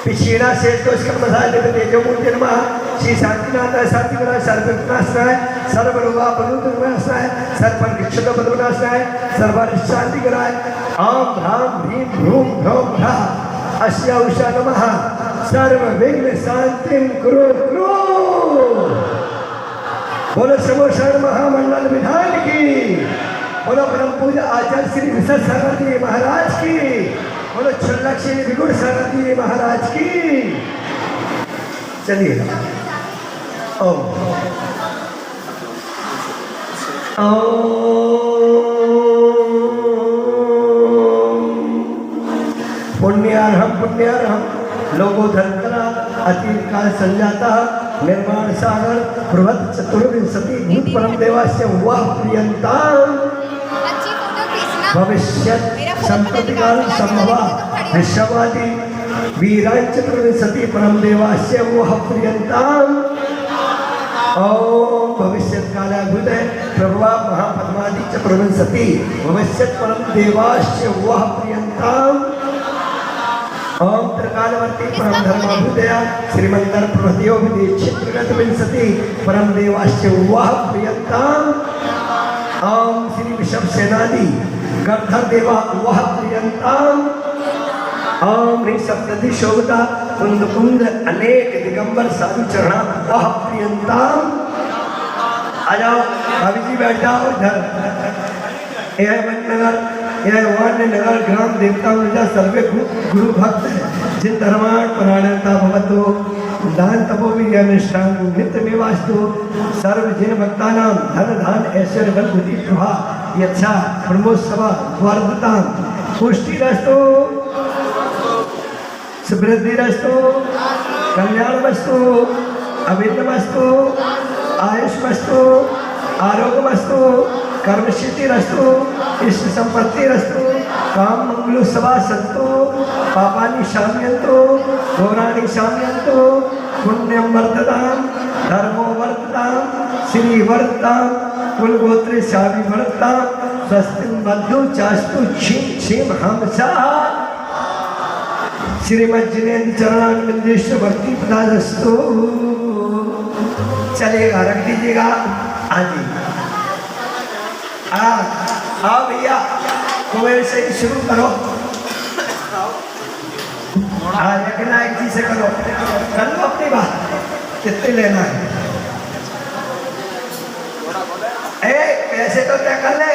A: पिछीणा से तो इसका मसाले में तेजो मूर्ति नमः। श्री शांतिनाथ शांतिनाथ सर्वनाशाय सर्वरोगा बलुनाशाय सर्वपरिक्षित बलुनाशाय सर्वारिष्ट शांति कराय। ओम ह्रां ह्रीं ह्रूं ह्रौं ह्राः अस्या उषा नमः। सर्व विघ्न शांतिं कुरु कुरु। बोलो समोषण महामंडल विधान की। बोलो परम पूज्य आचार्य श्री विशेष सरस्वती महाराज की। बोलो छल्लक श्री विगुण सरस्वती महाराज की। चलिए ओम पुण्यार्हं पुण्यार्हं लोकोधर्करा अतिकाल संजाता निर्माण सागर बृहत् चतुर्विंशति भूत परम देवास्य वह प्रियंताम भविष्यत् संप्रतिकाल संभवा विश्ववादी वीराय चतुर्विंशति परम देवास्य वह प्रियंताम। ओम भविष्यत् कालाभूत प्रभवा महापद्मादि चतुर्विंशति भविष्यत् परम देवास्य वह प्रियंताम। ओम त्रिकालवर्ती परम धर्माभूतया श्रीमंतर प्रभृतियो विदीक्षित विंशति परम देवास्य वह प्रियंताम। ओम श्री विषभ सेनादि गंधर्व देवा वह प्रियंताम। ओम ह्रीं सप्तति शोभता कुंद कुंद अनेक दिगंबर साधु चरणा वह प्रियंताम। आ जाओ भाभी जी, बैठ जाओ इधर। यह वननगर, यह वाण्य नगर ग्राम देवता ऊर्जा सर्वे गुरु भक्त जिन धर्माण प्राणता भवतो दान तपोवीर्य निष्ठान नित्य में वास्तु सर्व जिन भक्तानां धन धान ऐश्वर्य बल बुद्धि प्रभा यच्छा ब्रह्मोत्सव वर्धतां पुष्टि रस्तो समृद्धि रस्तो कल्याण वस्तु अविद्य वस्तु आयुष वस्तु आरोग्य वस्तु कर्म सिद्धि रस्तु इष्ट संपत्ति रस्तु काम मंगलो सभा संतो पापानि शाम्यन्तो गौराणि शाम्यन्तो पुण्यम वर्धतां धर्मो वर्धतां श्री वर्धतां कुलगोत्रे शावि वर्धतां स्वस्तिं बद्धो चास्तु क्षीम क्षीम हमसा। श्रीमद जिनेन्द्र चरणारविंदेश्वर भक्ति प्रदास्तु। चलेगा, रख दीजिएगा। हाँ जी, आओ भैया, कुएं से ही शुरू करो। हाँ, लेकिन एक चीज से करो, कर लो अपनी बात, कितने लेना है। पैसे तो क्या कर ले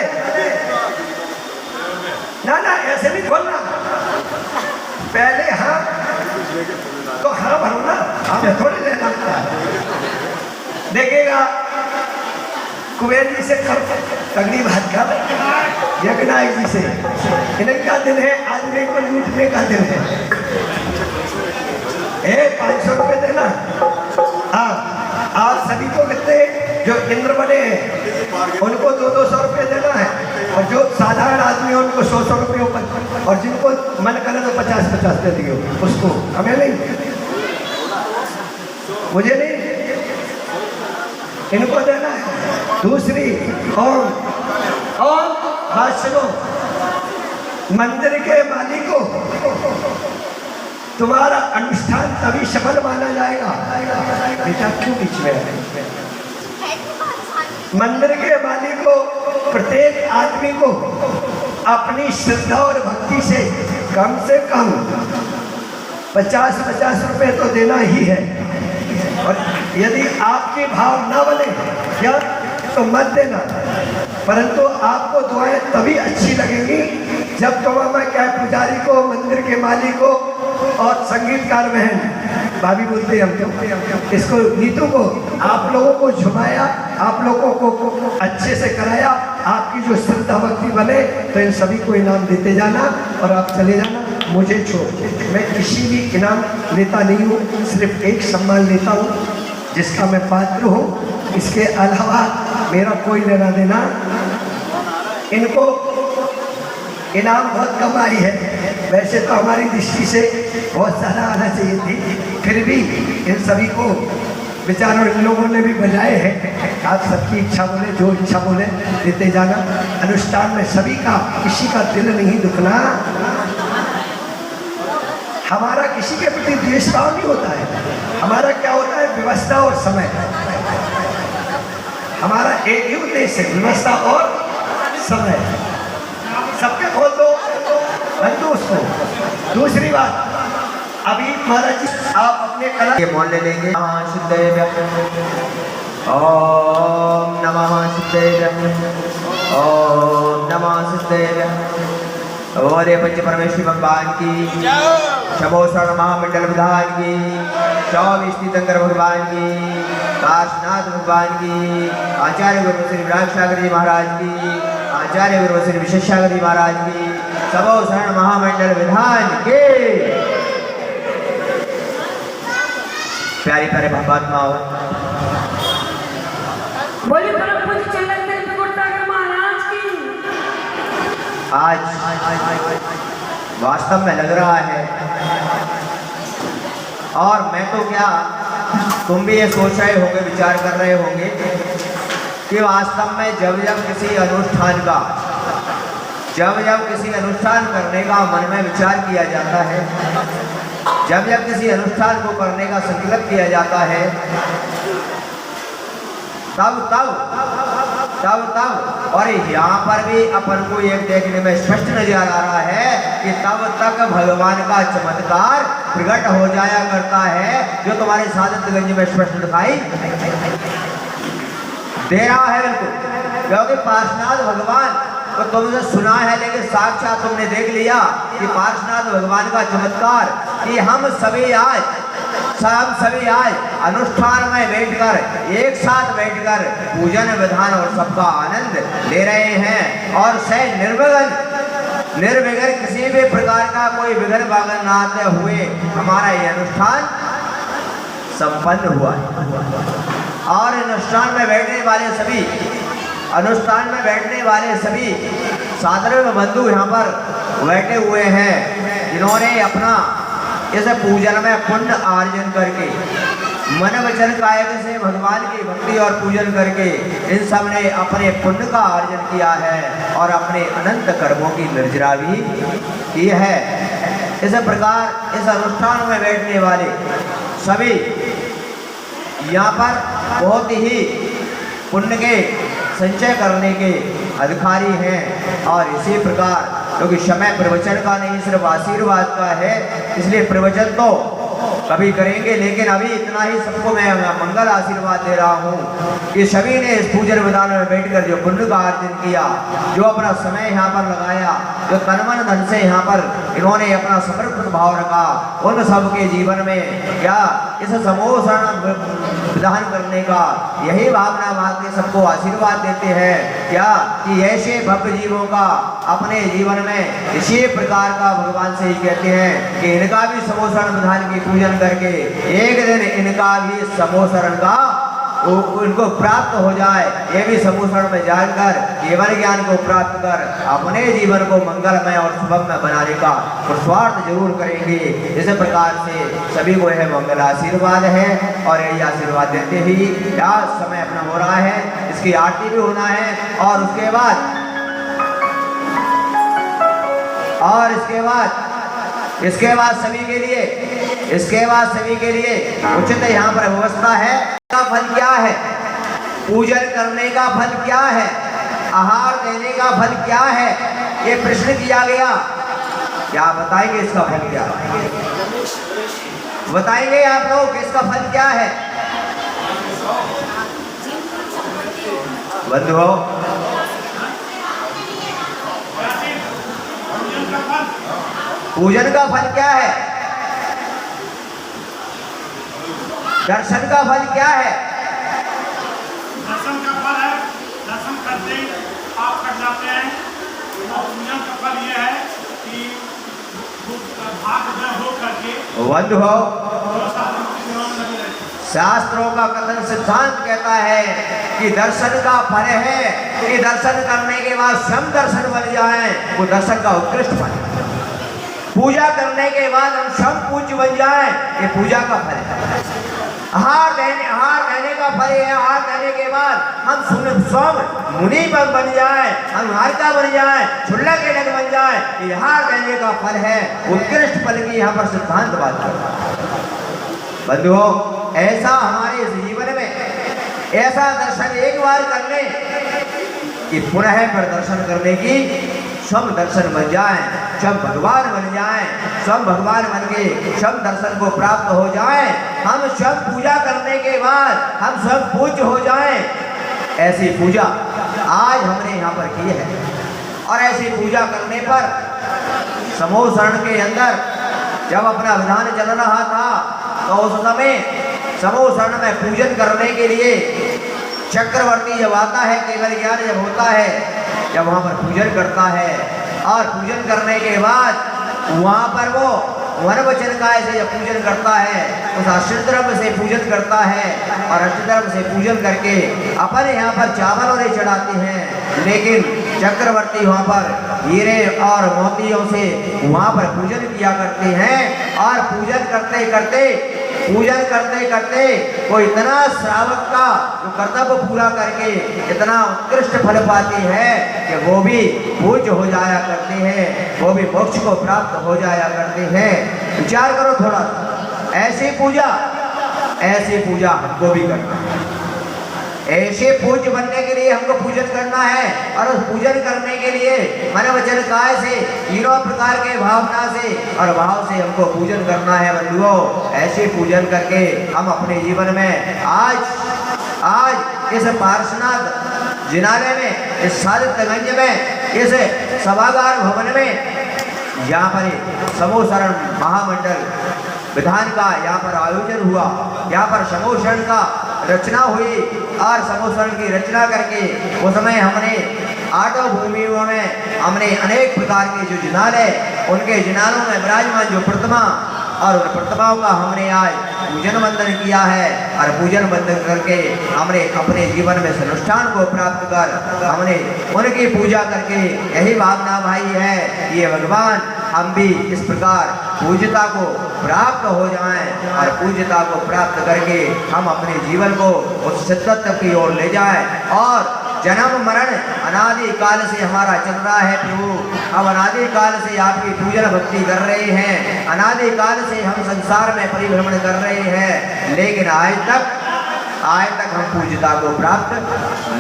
A: ना, ऐसे नहीं खोलना, पहले हाँ तो हाँ भरो ना, हमें थोड़ी लेना। देखेगा कुबेर जी से तगड़ी बात कर, जगन्नाथ जी से, इनका दिन है आदमी को लूटने का दिन है। 500 रुपये देना। हाँ, आप सभी को कितने जो इंद्र बने हैं उनको 200 रुपये देना है, और जो साधारण आदमी है उनको 100 रुपये ऊपर, और जिनको मन करे तो 50 दे दिए उसको, हमें नहीं, मुझे नहीं, इनको देना है। दूसरी और बात सुनो, मंदिर के मालिक को तुम्हारा अनुष्ठान तभी सफल माना जाएगा। बेटा क्यों बीच में? मंदिर के मालिक को, प्रत्येक आदमी को अपनी श्रद्धा और भक्ति से कम 50 रुपए तो देना ही है। और यदि आपके भाव ना बने या तो मत देना, परंतु आपको दुआएं तभी अच्छी लगेंगी जब मैं क्या पुजारी को, मंदिर के मालिक को और संगीतकार बहन भाभी बोलते हम इसको, नीतू को, आप लोगों को झुमाया, आप लोगों को अच्छे से कराया, आपकी जो श्रद्धा भक्ति बने तो इन सभी को इनाम देते जाना और आप चले जाना। मुझे छोड़, मैं किसी भी इनाम लेता नहीं हूँ, सिर्फ एक सम्मान लेता हूँ जिसका मैं पात्र हूँ। इसके अलावा मेरा कोई लेना देना, इनको इनाम बहुत कम आई है, वैसे तो हमारी दृष्टि से बहुत ज़्यादा आना चाहिए थी, फिर भी इन सभी को बेचारों इन लोगों ने भी बजाए हैं। आप सबकी इच्छा बोले, जो इच्छा बोले देते जाना। अनुष्ठान में सभी का, किसी का दिल नहीं दुखना। हमारा किसी के प्रति द्वेषभाव नहीं होता है, हमारा क्या होता है, व्यवस्था और समय। हमारा एक ही उद्देश्य है, व्यवस्था और समय। सबके खोल दो बंधु उसको। दूसरी बात, अभी महाराज जी आप अपने कला के मौन ले लेंगे। ओम नमः सिद्धेभ्यः, ओम नमः सिद्धेभ्यः। बोले पंच परमेश्वरी भगवान की, शंभो शरण महामंडल विधान की, 24 तीर्थंकर भगवान की, काशीनाथ भगवान की, आचार्य गुरु श्री विराट जी महाराज की, आचार्य गुरु श्री विशेषागर जी महाराज की, शंभो शरण महामंडल विधान के। प्यारे प्यारे महात्माओं,
B: बोले परम पूज्य चंदन महाराज की।
A: आज वास्तव में लग रहा है, और मैं तो क्या, तुम भी ये सोच रहे होंगे, विचार कर रहे होंगे कि वास्तव में जब किसी अनुष्ठान का, जब किसी अनुष्ठान करने का मन में विचार किया जाता है, जब किसी अनुष्ठान को करने का संकल्प किया जाता है, तब और यहाँ पर भी अपन को एक देखने में स्पष्ट नजर आ रहा है कि तब तक भगवान का चमत्कार प्रकट हो जाया करता है, जो तुम्हारे साधनगंज में स्पष्ट दिखाई दे रहा है। बिल्कुल, क्योंकि पार्श्वनाथ भगवान तो तुमने सुना है, लेकिन साक्षात तुमने देख लिया कि पार्श्वनाथ भगवान का चमत्कार, कि हम सभी आज अनुष्ठान में बैठकर, एक साथ बैठकर पूजन विधान और सबका आनंद ले रहे हैं, और से निर्विघ्न किसी भी प्रकार का कोई विघ्न बाघन न आते हुए हमारा ये अनुष्ठान संपन्न हुआ है। और अनुष्ठान में बैठने वाले सभी साधारण बंधु यहाँ पर बैठे हुए हैं, जिन्होंने अपना इस पूजन में पुण्य आर्जन करके, मन वचन कायक से भगवान की भक्ति और पूजन करके इन सब ने अपने पुण्य का आर्जन किया है और अपने अनंत कर्मों की निर्जरा भी की है। इस प्रकार इस अनुष्ठान में बैठने वाले सभी यहाँ पर बहुत ही पुण्य के संचय करने के अधिकारी हैं, और इसी प्रकार क्योंकि समय प्रवचन का नहीं, सिर्फ आशीर्वाद का है, इसलिए प्रवचन तो
C: कभी करेंगे, लेकिन अभी इतना ही सबको मैं मंगल आशीर्वाद दे रहा हूँ कि सभी ने इस पूजन मैदान में बैठकर जो पुण्य का अर्जन किया, जो अपना समय यहाँ पर लगाया, जो तन मन धन से यहाँ पर इन्होंने अपना समर्पित भाव रखा, उन सबके जीवन में क्या इस समूह शरण विधान करने का यही भावना मांग के सबको आशीर्वाद देते हैं क्या कि ऐसे भक्त जीवों का अपने जीवन में इसी प्रकार का भगवान से ही कहते हैं कि इनका भी समूह शरण विधान की पूजन करके एक दिन इनका भी समूह शरण का उनको प्राप्त हो जाए। ये भी समूह शरण में जानकर केवल ज्ञान को प्राप्त कर अपने जीवन को मंगलमय और शुभमय बनाने का पुरुषार्थ जरूर करेंगे। इस प्रकार से सभी को यह मंगल आशीर्वाद है और यही आशीर्वाद देते ही क्या समय अपना हो रहा है, इसकी आरती भी होना है और इसके बाद सभी के लिए उचित यहाँ पर व्यवस्था है। का फल क्या है, पूजन करने का फल क्या है, आहार देने का फल क्या है, ये प्रश्न किया गया। क्या बताएंगे इसका फल क्या है? बताएंगे आप लोग इसका फल क्या है? बंधुओं, पूजन का फल क्या है? दर्शन का फल क्या है?
D: दर्शन का फल है, दर्शन करते ही आप कट जाते हैं। और पूजन का फल यह है कि भाग हो करके
C: बंधु शास्त्रों का कथन सिद्धांत कहता है कि दर्शन का फल है कि दर्शन करने के बाद स्वयं दर्शन बन जाए, वो दर्शन का उत्कृष्ट फल है। पूजा करने के बाद हम स्वयं पूज्य बन जाए, ये पूजा का फल है। आहार देने का फल है, आहार देने के बाद हम स्वयं मुनि बन जाए, हम हारिका बन जाए, छुल्ला के लग बन जाए, ये आहार देने का फल है। उत्कृष्ट फल की यहाँ पर सिद्धांत बात करता है। बंधुओं, ऐसा हमारे इस जीवन में ऐसा दर्शन एक बार कर ले कि पुनः पर दर्शन करने की स्वयं दर्शन बन जाए, स्वयं भगवान बन जाए, स्वयं भगवान बन के स्वयं दर्शन को प्राप्त हो जाए। हम स्वयं पूजा करने के बाद हम स्वयं पूज्य हो जाएं। ऐसी पूजा आज हमने यहाँ पर की है और ऐसी पूजा करने पर समूह शरण के अंदर जब अपना विधान चल रहा था तो उस समय समूह शरण में पूजन करने के लिए चक्रवर्ती जब आता है, केवल ज्ञान जब होता है, जब वहाँ पर पूजन करता है और पूजन करने के बाद वहाँ पर वो वन वचन काय से जब पूजन करता है, उस अष्टद्रव्य से पूजन करता है और अष्टद्रव्य से पूजन करके अपने यहाँ पर चावल और चढ़ाते हैं। लेकिन चक्रवर्ती वहाँ पर हीरे और मोतियों से वहाँ पर पूजन किया करते हैं और पूजन करते करते वो इतना श्रावक का जो कर्तव्य पूरा करके इतना उत्कृष्ट फल पाते हैं कि वो भी पूज्य हो जाया करते हैं, वो भी मोक्ष को प्राप्त हो जाया करते हैं। विचार करो थोड़ा, ऐसी पूजा हमको भी करना है। ऐसे पूज्य बनने के लिए हमको पूजन करना है और उस पूजन करने के लिए मन वचन काय से तीनों प्रकार के भावना से और भाव से हमको पूजन करना है। बंधुओं, ऐसे पूजन करके हम अपने जीवन में आज इस पार्श्वनाथ जिनालय में, इस सादित्यगंज में, इस सभागार भवन में यहाँ पर समूह शरण महामंडल विधान का यहाँ पर आयोजन हुआ। यहाँ पर समूह शरण का रचना हुई और समूह शरण की रचना करके उस समय हमने 8 भूमियों में हमने अनेक प्रकार के जो जिनालय, उनके जिनालों में विराजमान जो प्रतिमा और उन प्रतिमाओं का हमने आज पूजन वंदन किया है और पूजन वंदन करके हमने अपने जीवन में अनुष्ठान को प्राप्त कर हमने उनकी पूजा करके यही भावना भाई है कि ये भगवान हम भी इस प्रकार पूज्यता को प्राप्त हो जाएं और पूज्यता को प्राप्त करके हम अपने जीवन को उस सिद्धत्व की ओर ले जाएं। और जन्म मरण अनादि काल से हमारा चल रहा है प्रभु, हम अनादि काल से आपकी पूजन भक्ति कर रहे हैं, अनादि काल से हम संसार में परिभ्रमण कर रहे हैं, लेकिन आज तक हम पूज्यता को प्राप्त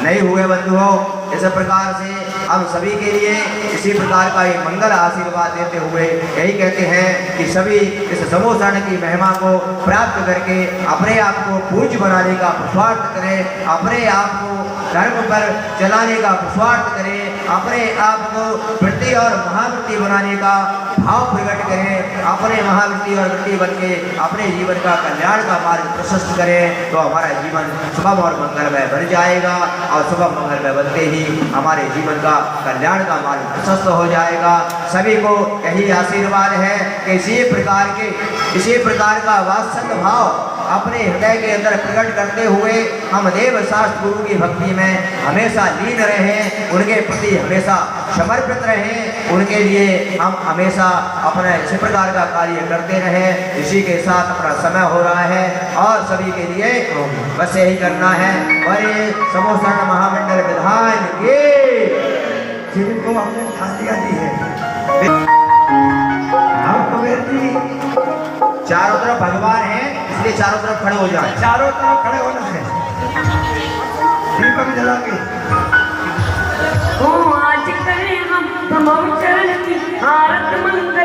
C: नहीं हुए। बंधुओं, इस प्रकार से हम सभी के लिए इसी प्रकार का ये मंगल आशीर्वाद देते हुए यही कहते हैं कि सभी इस समूह शरण की महिमा को प्राप्त करके अपने आप को पूज्य बनाने का पुरुषार्थ करें, अपने आप को धर्म पर चलाने का पुरुषार्थ करें, अपने आप को वृत्ति और महावृत्ति बनाने का भाव प्रकट करें, अपने महावृत्ति और वृत्ति बन के अपने जीवन का कल्याण का मार्ग प्रशस्त करें, तो हमारा जीवन शुभम और मंगलमय बन जाएगा और शुभम मंगलमय बनते ही हमारे जीवन का कल्याण का मार्ग प्रशस्त हो जाएगा। सभी को यही आशीर्वाद है कि इसी प्रकार का वात्सल्य भाव अपने हृदय के अंदर प्रकट करते हुए हम देव शास्त्र गुरु की भक्ति में हमेशा लीन रहें, उनके प्रति हमेशा समर्पित रहें, उनके लिए हम हमेशा अपना इसी प्रकार का कार्य करते रहें। इसी के साथ अपना समय हो रहा है और सभी के लिए बस यही करना है। और ये समूह शरण महामंडल विधान की
A: शिविर को हमने खासिया दी है। हम कबीर जी
C: चारों तरफ भगवान हैं, इसलिए चारों तरफ खड़े हो जाएं।
A: चारों तरफ खड़े होना है, दीपक जला के।
B: आज करें हम चरण की आरत मंगल